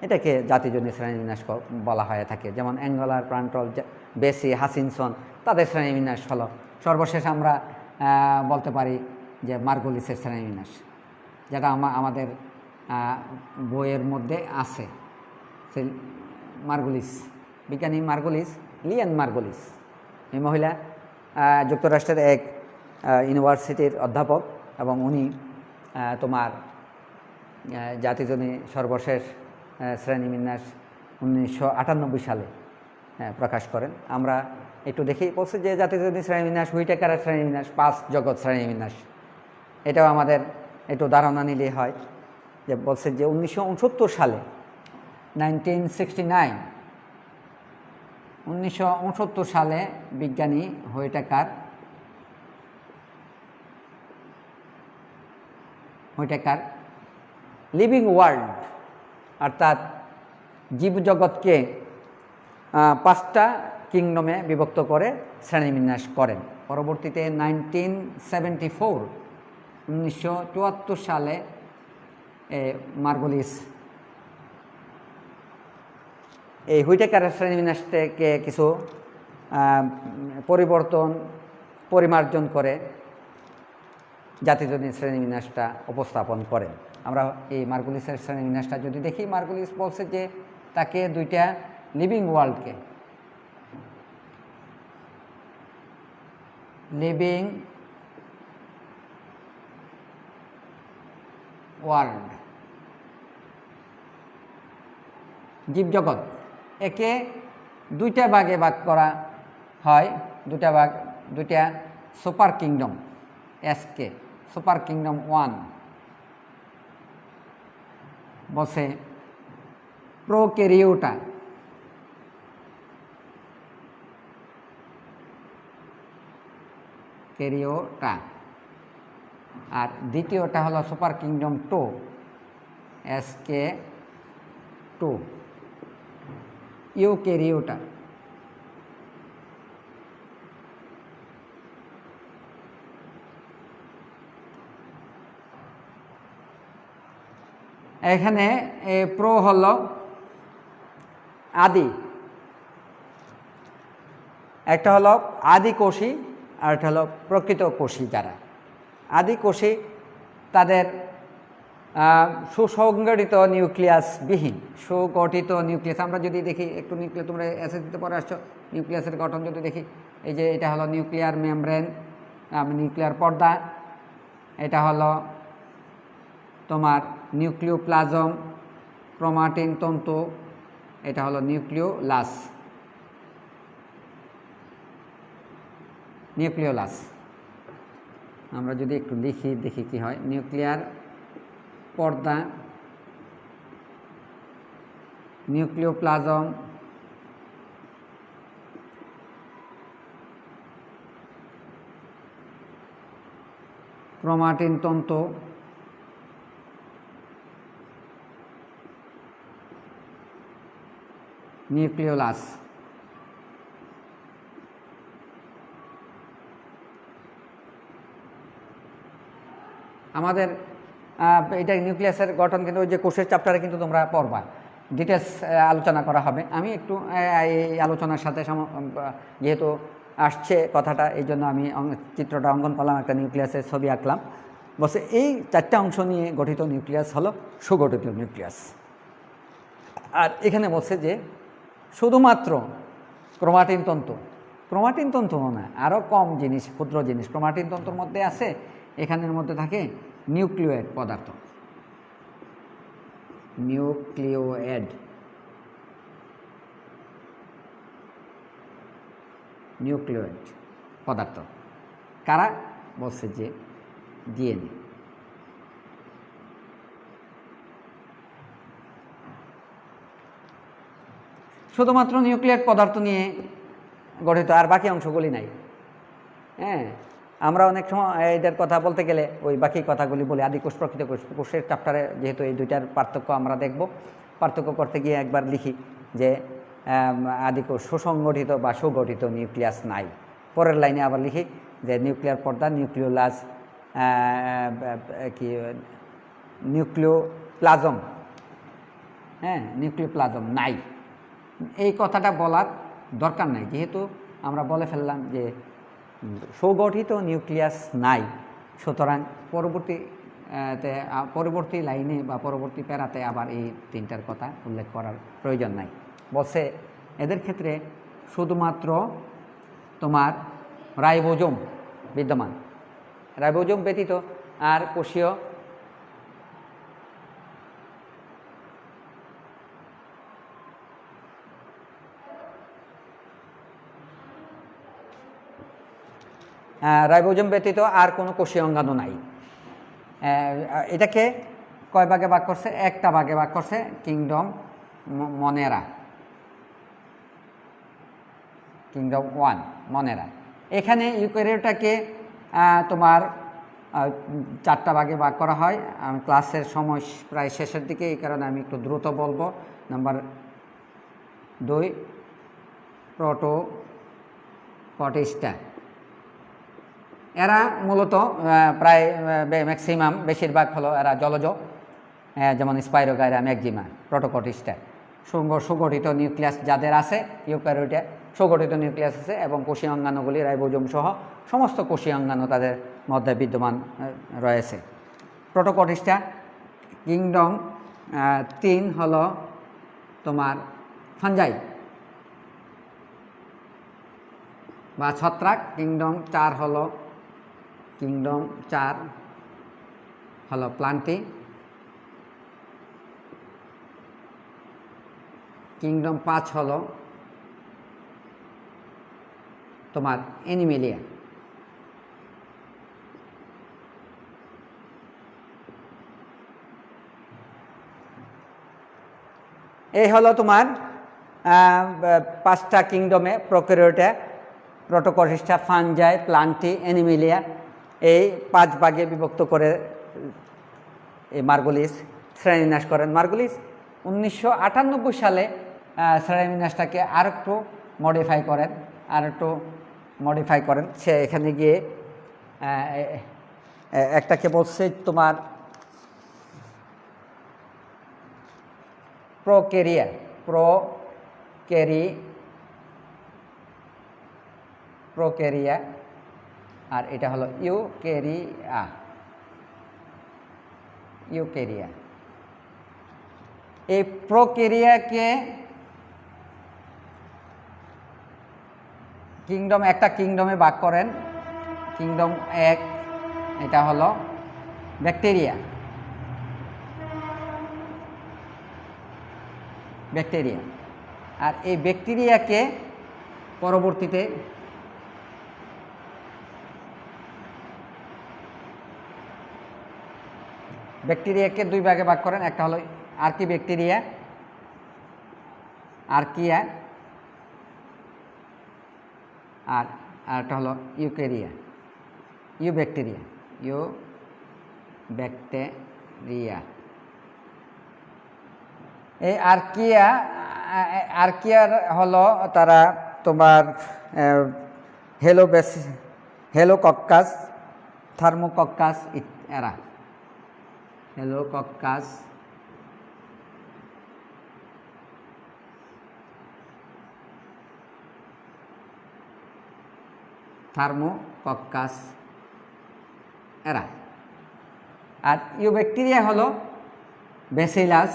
এটাকে জাতিজনিক শ্রেণীবিন্যাস বলা হয়ে থাকে। যেমন অ্যাঙ্গলার, প্রান্টল, বেসি, হাসিনসন, তাদের শ্রেণীবিন্যাস হলো। সর্বশেষ আমরা বলতে পারি যে মার্গলিসের শ্রেণীবিন্যাস, যেটা আমাদের বইয়ের মধ্যে আছে। সেই মার্গলিস, বিজ্ঞানী মার্গলিস, লিয়ান মার্গলিস, এই মহিলা যুক্তরাষ্ট্রের এক ইউনিভার্সিটির অধ্যাপক, এবং উনি তোমার জাতিজনিক সর্বশেষ শ্রেণীবিন্যাস 1998 সালে প্রকাশ করেন। আমরা একটু দেখি, বলছে যে জাতিজনিক শ্রেণীবিন্যাস হুইটেকারের শ্রেণীবিন্যাস 5 জগৎ শ্রেণীবিন্যাস। এটাও আমাদের একটু ধারণা নিলে হয়, যে বলছে যে 1969 সালে 1969 সালে বিজ্ঞানী হুইটেকার লিভিং ওয়ার্ল্ড অর্থাৎ জীবজগৎকে 5টা কিংডমে বিভক্ত করে শ্রেণীবিন্যাস করেন। পরবর্তীতে 1974 সালে মার্গলিস এই হুইটেকারের শ্রেণীবিন্যাসকে কিছু পরিমার্জন করে জাতিজনীন শ্রেণীবিন্যাসটা উপস্থাপন করেন। আমরা এই মার্গুলিসের শ্রেণীবিন্যাসটা যদি দেখি, মার্গুলিস বলছে যে তাকে দুইটা লিভিং ওয়ার্ল্ডকে লিভিং ওয়ার্ল্ড জীবজগৎ একে দুইটা ভাগে ভাগ করা হয়, দুইটা super kingdom, SK super kingdom 1 বসে প্রোক্যারিওটা আর দ্বিতীয়টা হলো সুপার কিংডম 2 এসকে 2 ইউক্যারিওটা। এখানে প্রো হলো আদি, একটা হলো আদি কোষী আর একটা হলো প্রকৃত কোষী। যারা আদি কোষী তাদের সুসংগঠিত নিউক্লিয়াসবিহীন, সুগঠিত নিউক্লিয়াস। আমরা যদি দেখি একটু নিউক্লিয়াস, তোমরা এসএসসিতে পড়ে আসছো, নিউক্লিয়াসের গঠন যদি দেখি, এই যে এটা হলো নিউক্লিয়ার মেমব্রেন, নিউক্লিয়ার পর্দা, এটা হলো তোমার নিউক্লিওপ্লাজম, ক্রোমাটিন তন্তু, এটা হলো নিউক্লিওলাস। আমরা যদি একটু দেখি কি হয়। নিউক্লিয়ার পর্দা, নিউক্লিওপ্লাজম, ক্রোমাটিন তন্তু, নিউক্লিওলাস। আমাদের এটা নিউক্লিয়াসের গঠন কিন্তু ওই যে কোষের চ্যাপ্টারে কিন্তু তোমরা পড়বা, ডিটেলস আলোচনা করা হবে। আমি একটু এই আলোচনার সাথে যেহেতু আসছে কথাটা, এই জন্য আমি চিত্রটা অঙ্কন করলাম, একটা নিউক্লিয়াসের ছবি আঁকলাম। বলছে এই 4টা অংশ নিয়ে গঠিত নিউক্লিয়াস হলো সুগঠিত নিউক্লিয়াস। আর এখানে বলছে যে শুধুমাত্র ক্রোমাটিন তন্তু না, আরও কম জিনিস, ক্ষুদ্র জিনিস ক্রোমাটিন তন্তুর মধ্যে আছে। এখানের মধ্যে থাকে নিউক্লিয়েট পদার্থ, নিউক্লিয়েট পদার্থ। কারা বলছে যে ডিএনএ। শুধুমাত্র নিউক্লিয়েট পদার্থ নিয়ে গঠিত, আর বাকি অংশগুলি নাই। হ্যাঁ, আমরা অনেক সময় এটার কথা বলতে গেলে ওই বাকি কথাগুলি বলি। আদিকোষ, প্রকৃত কোষ, কোষের চ্যাপ্টারে যেহেতু এই দুইটার পার্থক্য আমরা দেখব, পার্থক্য করতে গিয়ে একবার লিখি যে আদিকোষ সুসংগঠিত বা সুগঠিত নিউক্লিয়াস নাই। পরের লাইনে আবার লিখি যে নিউক্লিয়ার পর্দা, নিউক্লিওলাস, নিউক্লিওপ্লাজম, নিউক্লিওপ্লাজম নাই। এই কথাটা বলার দরকার নাই, যেহেতু আমরা বলে ফেললাম যে সুগঠিত নিউক্লিয়াস নাই। সুতরাং পরবর্তী লাইনে বা পরবর্তী প্যারাতে আবার এই 3টার কথা উল্লেখ করার প্রয়োজন নাই। বলছে এদের ক্ষেত্রে শুধুমাত্র তোমার রাইবোজোম বিদ্যমান, রাইবোজোম ব্যতীত আর কোষীয় রাইবোজোম ব্যতীত আর কোনো কোষীয় অঙ্গাণু নাই। এটাকে কয় ভাগে ভাগ করছে? একটা ভাগে ভাগ করছে, কিংডম মনেরা, কিংডম 1 মনেরা। এখানে ইউক্যারিওটাকে তোমার 4টা ভাগে ভাগ করা হয়। আমি ক্লাসের সময় প্রায় শেষের দিকে, এই কারণে আমি একটু দ্রুত বলবো। নাম্বার 2 প্রোটোপ্রোটিস্টা। এরা মূলত প্রায় ম্যাক্সিমাম, বেশিরভাগ হলো এরা জলজ, যেমন স্পাইরোগাইরা, ম্যাক্সিমা, প্রোটোপ্রোটিস্টা। সুগঠিত নিউক্লিয়াস যাদের আছে ইউক্যারিওটে সুগঠিত নিউক্লিয়াস আছে এবং কোষীয় অঙ্গাণুগুলি রাইবোজোম সহ সমস্ত কোষীয় অঙ্গাণু তাদের মধ্যে বিদ্যমান রয়েছে। প্রোটোকটিস্টা কিংডম 3 হলো তোমার ফাঞ্জাই বা ছত্রাক, কিংডম 4 হলো প্লান্টি, কিংডম 5 হলো তোমার অ্যানিমেলিয়া। এই হলো তোমার 5টা কিংডমে প্রোক্যারিওটা, প্রোটোকটিস্টা, ফাঞ্জাই, প্লান্টি, অ্যানিমেলিয়া এই 5 ভাগে বিভক্ত করে এই মার্গুলিস শ্রেণীবিন্যাস করেন। মার্গুলিস 1998 সালে শ্রেণীবিন্যাসটাকে আরেকটু মডিফাই করেন। সে এখানে গিয়ে একটাকে বলছে তোমার প্রোক্যারিয়া আর এটা হলো ইউক্যারিয়া। এই প্রোক্যারিয়াকে একটা কিংডমে ভাগ করেন। কিংডম 1 এটা হলো ব্যাকটেরিয়া। আর এই ব্যাকটেরিয়াকে পরবর্তীতে ব্যাকটেরিয়াকে 2 ভাগে ভাগ করেন। একটা হলো আর্কিয়া আর একটা হলো ইউব্যাকটেরিয়া। এই আর্কিয়ার হলো তারা তোমার হেলোকক্কাস, থার্মোকক্কাস এরা। হেলোকক্কাস, থার্মোকক্কাস এরা। আর ইউব্যাকটেরিয়া হলো ব্যাসিলাস,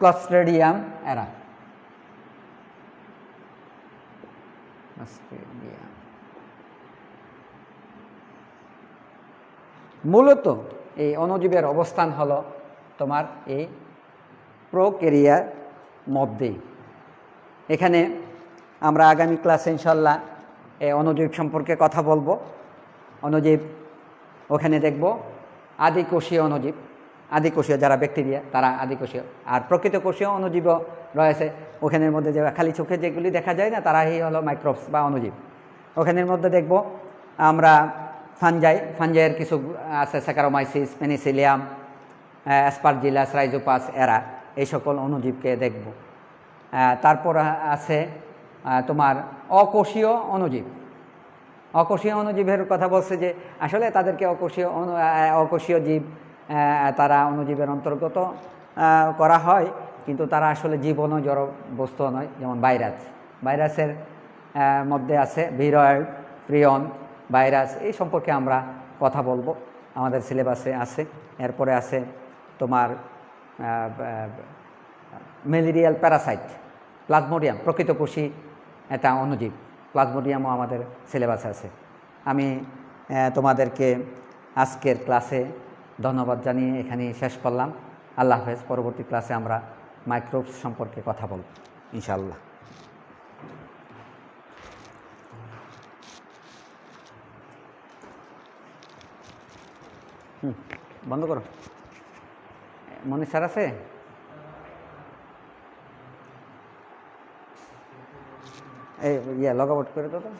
ক্লস্ট্রিডিয়াম এরা। মূলত এই অণুজীবের অবস্থান হলো তোমার এই প্রোক্যারিয়ার মধ্যেই। এখানে আমরা আগামী ক্লাসে ইনশাল্লাহ এই অণুজীব সম্পর্কে কথা বলবো। অণুজীব ওখানে দেখব আদিকোষীয় অণুজীব, আদিকোষীয় যারা ব্যাকটেরিয়া তারা আদিকোষীয়, আর প্রকৃত কোষীয় অণুজীবও রয়েছে। ওখানের মধ্যে যে খালি চোখে যেগুলি দেখা যায় না তারাই হলো মাইক্রোবস বা অণুজীব। ওখানের মধ্যে দেখব আমরা ফাঞ্জাইয়ের কিছু আছে, স্যাকারোমাইসিস, পেনিসিলিয়াম, অ্যাসপারজিলাস, রাইজোপাস এরা, এই সকল অণুজীবকে দেখব। তারপর আছে তোমার অকোষীয় অণুজীবের কথা বলছে যে আসলে তাদেরকে অকোষীয় জীব তারা অণুজীবের অন্তর্গত করা হয়, কিন্তু তারা আসলে জীবনও জড় বস্তু নয়। যেমন ভাইরাসের মধ্যে আছে ভিরয়েড, প্রিয়ন, ভাইরাস, এই সম্পর্কে আমরা কথা বলবো, আমাদের সিলেবাসে আছে। এরপরে আছে তোমার ম্যালেরিয়াল প্যারাসাইট, প্লাজমোডিয়াম, প্রকৃতকোষী এটা অণুজীব, প্লাজমোডিয়ামও আমাদের সিলেবাসে আছে। আমি তোমাদেরকে আজকের ক্লাসে ধন্যবাদ জানিয়ে এখানে শেষ করলাম। আল্লাহ হাফেজ। পরবর্তী ক্লাসে আমরা মাইক্রোবস সম্পর্কে কথা বলব ইনশাআল্লাহ। বন্ধ করো। মনীষ স্যার আছে? এই লগ আউট করে দাও তো।